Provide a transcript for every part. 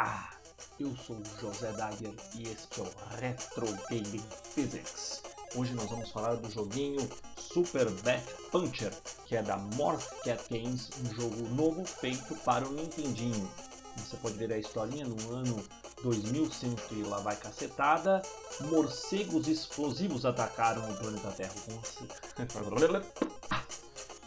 Olá, eu sou o José Dagger e este é o Retro Gaming Physics. Hoje nós vamos falar do joguinho Super Bat Puncher, que é da Morph Cat Games, um jogo novo feito para o Nintendinho. Você pode ver a historinha no ano 2100 e lá vai cacetada. Morcegos explosivos atacaram o planeta Terra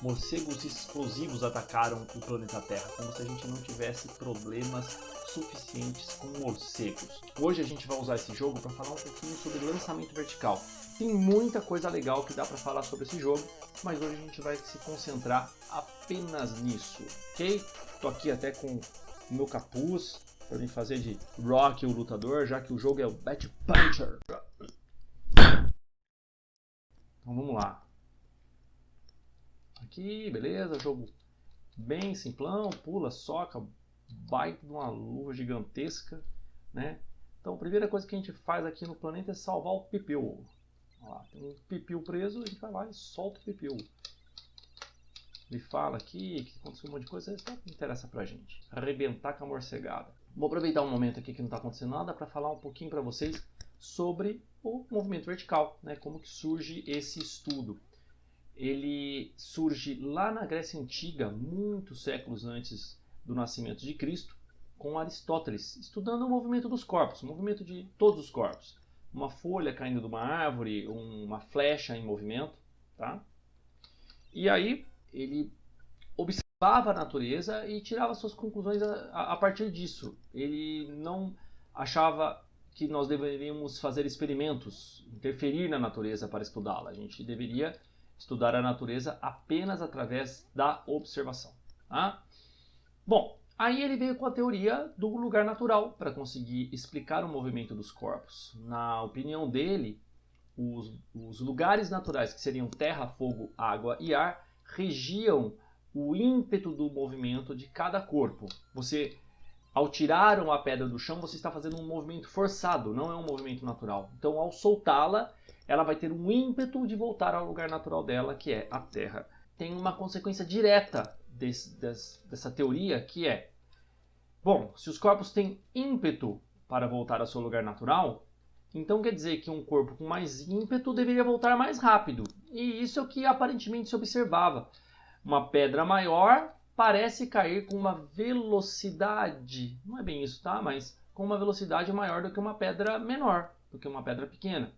Morcegos explosivos atacaram o planeta Terra, como se a gente não tivesse problemas suficientes com morcegos. Hoje a gente vai usar esse jogo para falar um pouquinho sobre lançamento vertical. Tem muita coisa legal que dá para falar sobre esse jogo, mas hoje a gente vai se concentrar apenas nisso, ok? Tô aqui até com o meu capuz para me fazer de Rock o Lutador, já que o jogo é o Bat Puncher. Então vamos lá. Aqui, beleza, jogo bem simplão, pula, soca, baita de uma luva gigantesca, né? Então a primeira coisa que a gente faz aqui no planeta é salvar o pipiu. Olha lá, tem um pipiu preso, a gente vai lá e solta o pipiu. Ele fala aqui que aconteceu um monte de coisa, isso não interessa pra gente. Arrebentar com a morcegada. Vou aproveitar um momento aqui que não está acontecendo nada para falar um pouquinho para vocês sobre o movimento vertical, né? Como que surge esse estudo. Ele surge lá na Grécia Antiga, muitos séculos antes do nascimento de Cristo, com Aristóteles, estudando o movimento dos corpos, o movimento de todos os corpos. Uma folha caindo de uma árvore, uma flecha em movimento, tá? E aí ele observava a natureza e tirava suas conclusões a partir disso. Ele não achava que nós deveríamos fazer experimentos, interferir na natureza para estudá-la. A gente deveria estudar a natureza apenas através da observação. Tá? Bom, aí ele veio com a teoria do lugar natural para conseguir explicar o movimento dos corpos. Na opinião dele, os lugares naturais, que seriam terra, fogo, água e ar, regiam o ímpeto do movimento de cada corpo. Você, ao tirar uma pedra do chão, você está fazendo um movimento forçado, não é um movimento natural. Então, ao soltá-la, ela vai ter um ímpeto de voltar ao lugar natural dela, que é a Terra. Tem uma consequência direta dessa teoria, que é, bom, se os corpos têm ímpeto para voltar ao seu lugar natural, então quer dizer que um corpo com mais ímpeto deveria voltar mais rápido. E isso é o que aparentemente se observava. Uma pedra maior parece cair com uma velocidade, não é bem isso, tá? Mas com uma velocidade maior do que uma pedra menor, do que uma pedra pequena.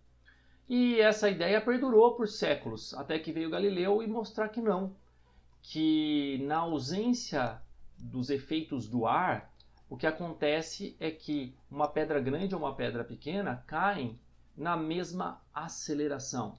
E essa ideia perdurou por séculos, até que veio Galileu e mostrar que não. Que na ausência dos efeitos do ar, o que acontece é que uma pedra grande ou uma pedra pequena caem na mesma aceleração.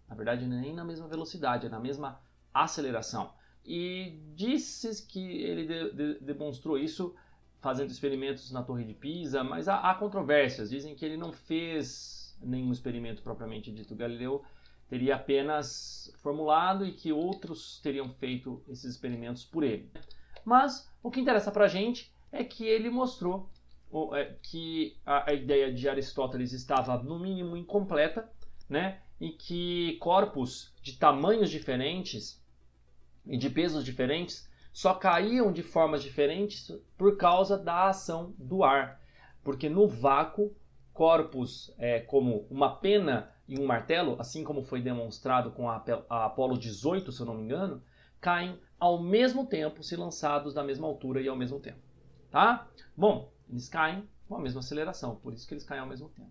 Na verdade, nem na mesma velocidade, é na mesma aceleração. E disse que ele demonstrou isso fazendo experimentos na Torre de Pisa, mas há controvérsias. Dizem que ele não fez nenhum experimento propriamente dito. Galileu teria apenas formulado e que outros teriam feito esses experimentos por ele. Mas o que interessa para a gente é que ele mostrou que a ideia de Aristóteles estava no mínimo incompleta, né? E que corpos de tamanhos diferentes e de pesos diferentes só caíam de formas diferentes por causa da ação do ar. Porque no vácuo, corpos como uma pena e um martelo, assim como foi demonstrado com a Apollo 18, se eu não me engano, caem ao mesmo tempo se lançados da mesma altura e ao mesmo tempo. Tá? Bom, eles caem com a mesma aceleração, por isso que eles caem ao mesmo tempo.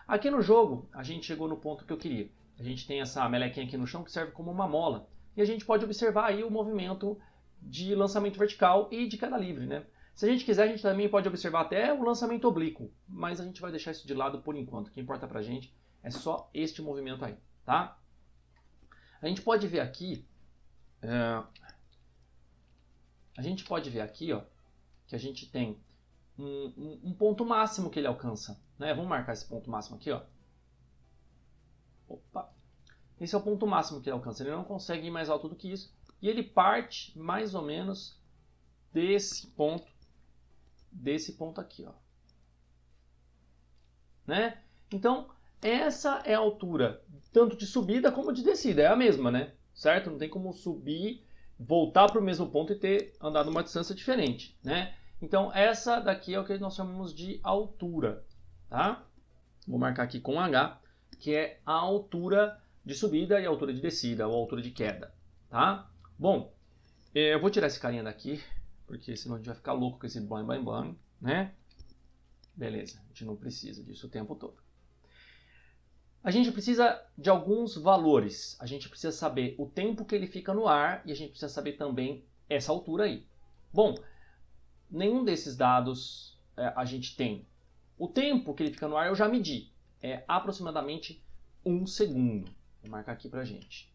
Aqui no jogo, a gente chegou no ponto que eu queria. A gente tem essa melequinha aqui no chão que serve como uma mola. E a gente pode observar aí o movimento de lançamento vertical e de queda livre, né? Se a gente quiser, a gente também pode observar até o lançamento oblíquo, mas a gente vai deixar isso de lado por enquanto. O que importa pra gente é só este movimento aí, tá? A gente pode ver aqui, ó, que a gente tem um ponto máximo que ele alcança, né? Vamos marcar esse ponto máximo aqui, ó. Opa! Esse é o ponto máximo que ele alcança. Ele não consegue ir mais alto do que isso. E ele parte mais ou menos desse ponto aqui, ó. Né? Então, essa é a altura, tanto de subida como de descida. É a mesma, né? Certo? Não tem como subir, voltar para o mesmo ponto e ter andado uma distância diferente, né? Então, essa daqui é o que nós chamamos de altura, tá? Vou marcar aqui com H, que é a altura de subida e a altura de descida, ou a altura de queda, tá? Bom, eu vou tirar esse carinha daqui, porque senão a gente vai ficar louco com esse blam, blam, blam, né? Beleza, a gente não precisa disso o tempo todo. A gente precisa de alguns valores. A gente precisa saber o tempo que ele fica no ar e a gente precisa saber também essa altura aí. Bom, nenhum desses dados a gente tem. O tempo que ele fica no ar eu já medi. É aproximadamente 1 segundo. Vou marcar aqui pra gente.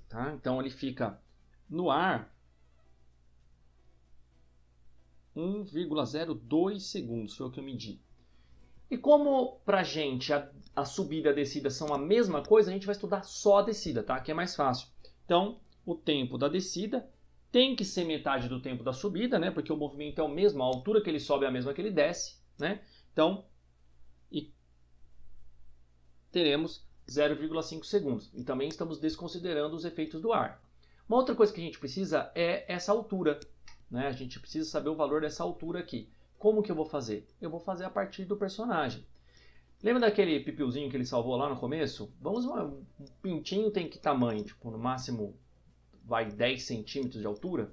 Tá? Então ele fica no ar 1,02 segundos. Foi o que eu medi. E como pra gente a subida e a descida são a mesma coisa, a gente vai estudar só a descida, tá? Que é mais fácil. Então, o tempo da descida tem que ser metade do tempo da subida, né? Porque o movimento é o mesmo, a altura que ele sobe é a mesma que ele desce, né? Então, teremos 0,5 segundos. E também estamos desconsiderando os efeitos do ar. Uma outra coisa que a gente precisa é essa altura, né? A gente precisa saber o valor dessa altura aqui. Como que eu vou fazer? Eu vou fazer a partir do personagem. Lembra daquele pipilzinho que ele salvou lá no começo? Um pintinho tem que tamanho? Tipo, no máximo vai 10 centímetros de altura.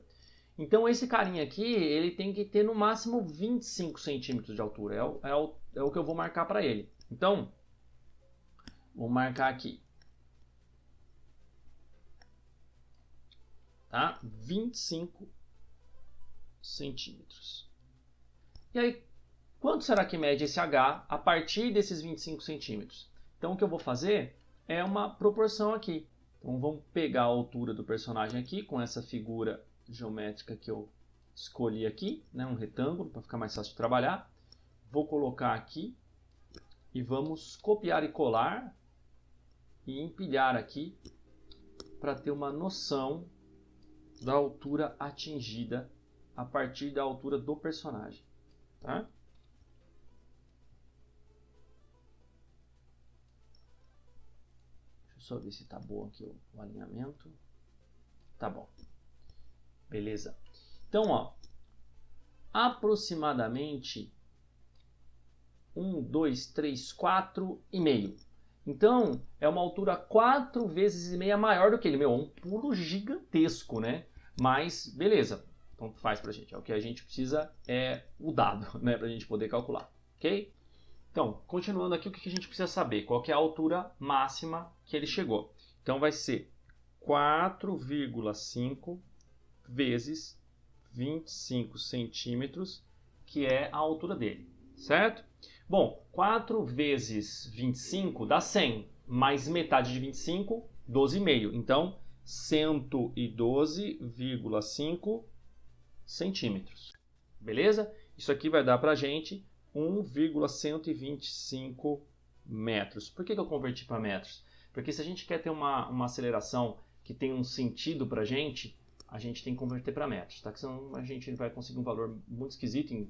Então esse carinha aqui, ele tem que ter no máximo 25 centímetros de altura. É o que eu vou marcar para ele. Então, vou marcar aqui. Tá? 25 centímetros. E aí, quanto será que mede esse H a partir desses 25 centímetros? Então, o que eu vou fazer é uma proporção aqui. Então, vamos pegar a altura do personagem aqui, com essa figura geométrica que eu escolhi aqui, né, um retângulo, para ficar mais fácil de trabalhar. Vou colocar aqui e vamos copiar e colar e empilhar aqui para ter uma noção da altura atingida a partir da altura do personagem. Tá? Deixa eu só ver se tá bom aqui o alinhamento. Tá bom. Beleza. Então, ó, aproximadamente 1, 2, 3, 4,5. Então, é uma altura 4 vezes e meia maior do que ele. Meu, é um pulo gigantesco, né? Mas, beleza. Então faz pra gente. O que a gente precisa é o dado, né? Pra gente poder calcular. Ok? Então, continuando aqui, o que a gente precisa saber? Qual que é a altura máxima que ele chegou? Então vai ser 4,5 vezes 25 centímetros, que é a altura dele. Certo? Bom, 4 vezes 25 dá 100. Mais metade de 25, 12,5. Então, 112,5 centímetros. Beleza? Isso aqui vai dar para a gente 1,125 metros. Por que eu converti para metros? Porque se a gente quer ter uma aceleração que tem um sentido para a gente tem que converter para metros. Tá? Porque senão a gente vai conseguir um valor muito esquisito em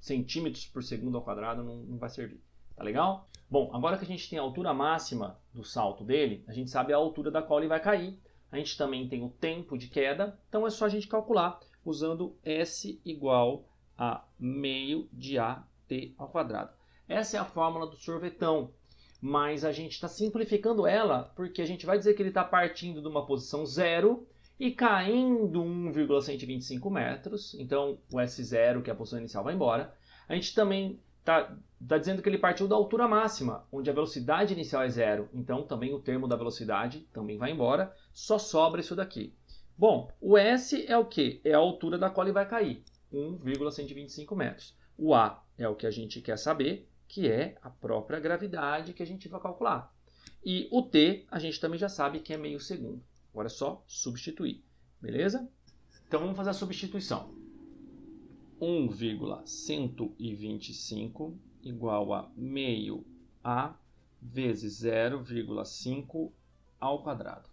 centímetros por segundo ao quadrado, não vai servir. Tá legal? Bom, agora que a gente tem a altura máxima do salto dele, a gente sabe a altura da qual ele vai cair. A gente também tem o tempo de queda, então é só a gente calcular usando S igual a meio de AT ao quadrado. Essa é a fórmula do sorvetão, mas a gente está simplificando ela porque a gente vai dizer que ele está partindo de uma posição zero e caindo 1,125 metros, então o S0, que é a posição inicial, vai embora. A gente também está dizendo que ele partiu da altura máxima, onde a velocidade inicial é zero, então também o termo da velocidade também vai embora, só sobra isso daqui. Bom, o S é o que? É a altura da qual ele vai cair, 1,125 metros. O A é o que a gente quer saber, que é a própria gravidade que a gente vai calcular. E o T a gente também já sabe que é meio segundo. Agora é só substituir, beleza? Então vamos fazer a substituição. 1,125 igual a meio A vezes 0,5 ao quadrado.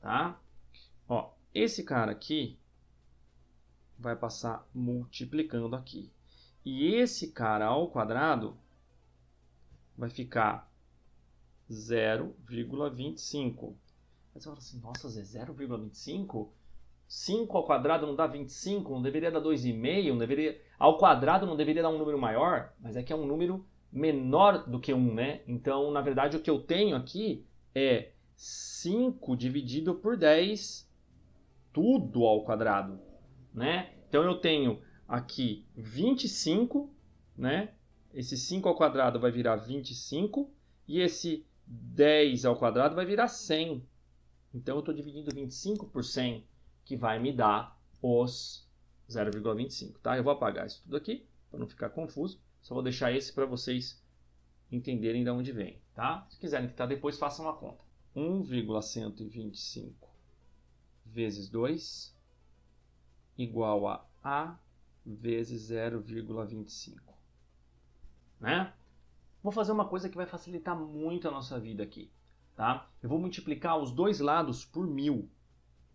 Tá? Ó, esse cara aqui vai passar multiplicando aqui. E esse cara ao quadrado vai ficar 0,25. Aí você fala assim, nossa, Zé, 0,25? 5 ao quadrado não dá 25, não deveria dar 2,5, não deveria, ao quadrado não deveria dar um número maior, mas é que é um número menor do que 1, né? Então, na verdade, o que eu tenho aqui é 5 dividido por 10, tudo ao quadrado, né? Então, eu tenho aqui 25, né? Esse 5 ao quadrado vai virar 25 e esse 10 ao quadrado vai virar 100. Então, eu estou dividindo 25 por 100, que vai me dar os 0,25, tá? Eu vou apagar isso tudo aqui, para não ficar confuso. Só vou deixar esse para vocês entenderem de onde vem, tá? Se quiserem tentar depois, façam a conta. 1,125 vezes 2 igual a vezes 0,25, né? Vou fazer uma coisa que vai facilitar muito a nossa vida aqui, tá? Eu vou multiplicar os dois lados por 1000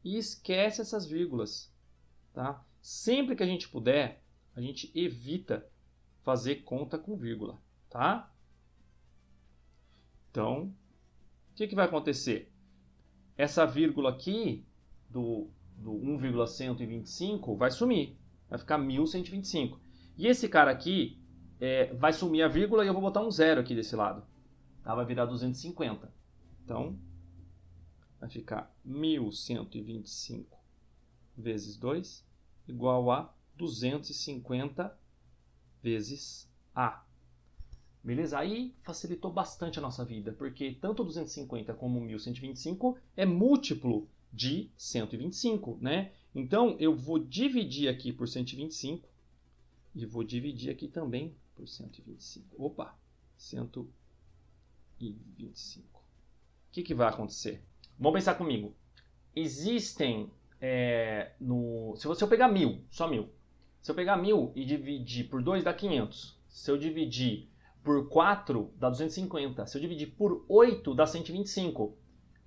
e esquece essas vírgulas, tá? Sempre que a gente puder, a gente evita fazer conta com vírgula, tá? Então, o que vai acontecer? Essa vírgula aqui do 1,125 vai sumir, vai ficar 1125. E esse cara aqui vai sumir a vírgula e eu vou botar um zero aqui desse lado, tá? Vai virar 250. Então, vai ficar 1125 vezes 2 igual a 250 vezes A. Beleza? Aí facilitou bastante a nossa vida, porque tanto 250 como 1125 é múltiplo de 125, né? Então, eu vou dividir aqui por 125 e vou dividir aqui também por 125. Opa! 125. O que vai acontecer? Vamos pensar comigo. Existem, se eu pegar 1000, só 1000. Se eu pegar 1000 e dividir por 2 dá 500. Se eu dividir por 4 dá 250. Se eu dividir por 8 dá 125.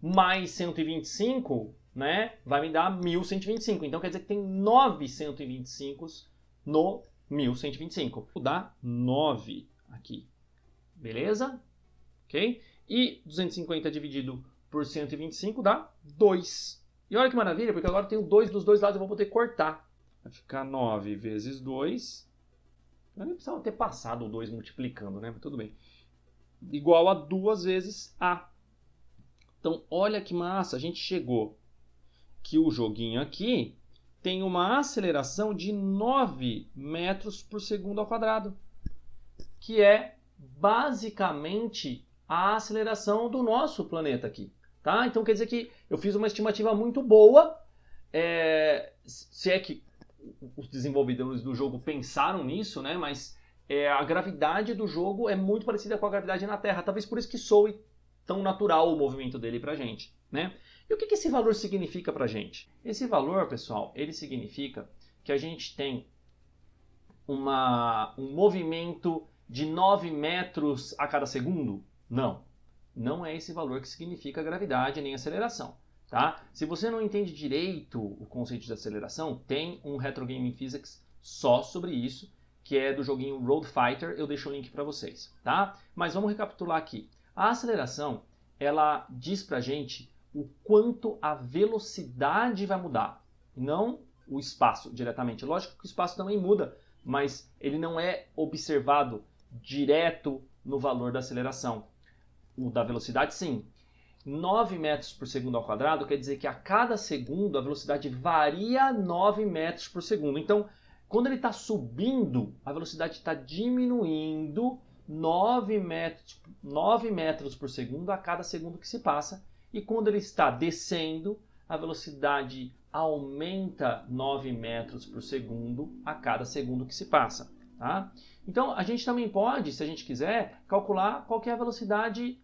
Mais 125, né, vai me dar 1125. Então quer dizer que tem 9 125 no 1125. Vou dar 9 aqui. Beleza? Ok? E 250 dividido por 125 dá 2. E olha que maravilha, porque agora eu tenho 2 dos dois lados, eu vou poder cortar. Vai ficar 9 vezes 2. Eu nem precisava ter passado o 2 multiplicando, né? Mas tudo bem. Igual a 2 vezes A. Então, olha que massa. A gente chegou que o joguinho aqui tem uma aceleração de 9 metros por segundo ao quadrado. Que é basicamente a aceleração do nosso planeta aqui. Tá? Então, quer dizer que eu fiz uma estimativa muito boa. Se é que os desenvolvedores do jogo pensaram nisso, né? Mas a gravidade do jogo é muito parecida com a gravidade na Terra. Talvez por isso que soe tão natural o movimento dele pra gente, né? E o que esse valor significa pra gente? Esse valor, pessoal, ele significa que a gente tem um movimento de 9 metros a cada segundo? Não. Não é esse valor que significa gravidade nem aceleração. Tá? Se você não entende direito o conceito de aceleração, tem um Retro Gaming Physics só sobre isso, que é do joguinho Road Fighter, eu deixo o link para vocês. Tá? Mas vamos recapitular aqui. A aceleração, ela diz pra gente o quanto a velocidade vai mudar, não o espaço diretamente. Lógico que o espaço também muda, mas ele não é observado direto no valor da aceleração. O da velocidade, sim. 9 metros por segundo ao quadrado quer dizer que a cada segundo a velocidade varia 9 metros por segundo. Então, quando ele está subindo, a velocidade está diminuindo 9 metros por segundo a cada segundo que se passa. E quando ele está descendo, a velocidade aumenta 9 metros por segundo a cada segundo que se passa. Tá? Então, a gente também pode, se a gente quiser, calcular qual que é a velocidade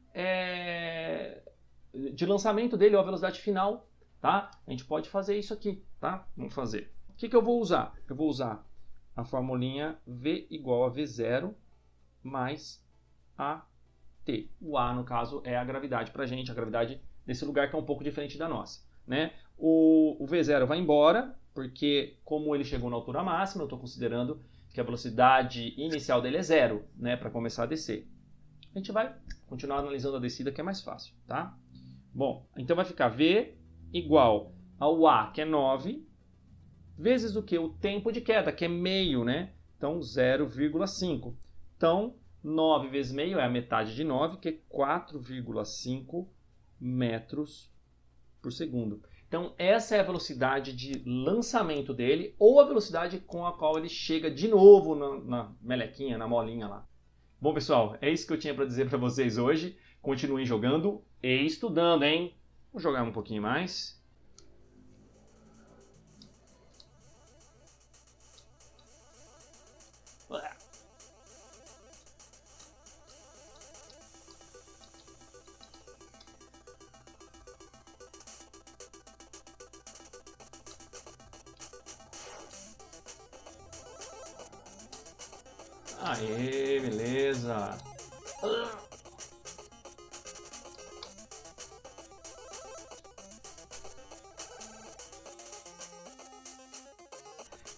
de lançamento dele, ou a velocidade final. Tá? A gente pode fazer isso aqui. Tá? Vamos fazer. O que eu vou usar? Eu vou usar a formulinha V igual a V0 mais AT. O A, no caso, é a gravidade para a gente, a gravidade desse lugar que é um pouco diferente da nossa. Né? O V0 vai embora, porque como ele chegou na altura máxima, eu estou considerando que a velocidade inicial dele é 0, né, para começar a descer. A gente vai continuar analisando a descida, que é mais fácil. Tá? Bom, então vai ficar V igual ao A, que é 9, vezes o que? O tempo de queda, que é meio, né? Então, 0,5. Então, 9 vezes meio é a metade de 9, que é 4,5 metros por segundo. Então, essa é a velocidade de lançamento dele, ou a velocidade com a qual ele chega de novo na melequinha, na molinha lá. Bom, pessoal, é isso que eu tinha para dizer para vocês hoje. Continuem jogando e estudando, hein? Vou jogar um pouquinho mais. Aê, beleza.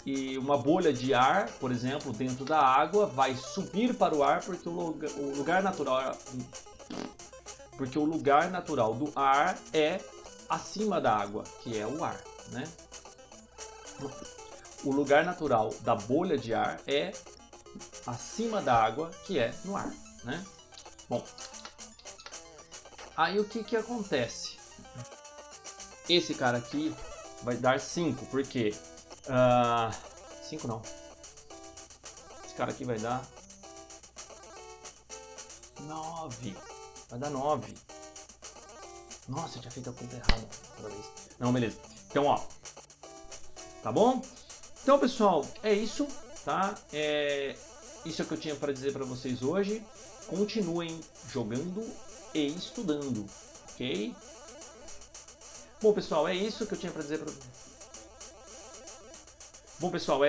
E uma bolha de ar, por exemplo, dentro da água, vai subir para o ar porque o lugar natural do ar é acima da água, que é o ar, né? O lugar natural da bolha de ar é acima da água, que é no ar, né? Bom, aí o que acontece? Esse cara aqui vai dar 5, porque 5 não. Esse cara aqui vai dar 9. Vai dar 9. Nossa, eu tinha feito a conta errada. Não, beleza. Então, ó. Tá bom? Então, pessoal, é isso, tá? Isso é o que eu tinha para dizer para vocês hoje. Continuem jogando e estudando, ok? Bom, pessoal, é isso que eu tinha para dizer para... Bom, pessoal,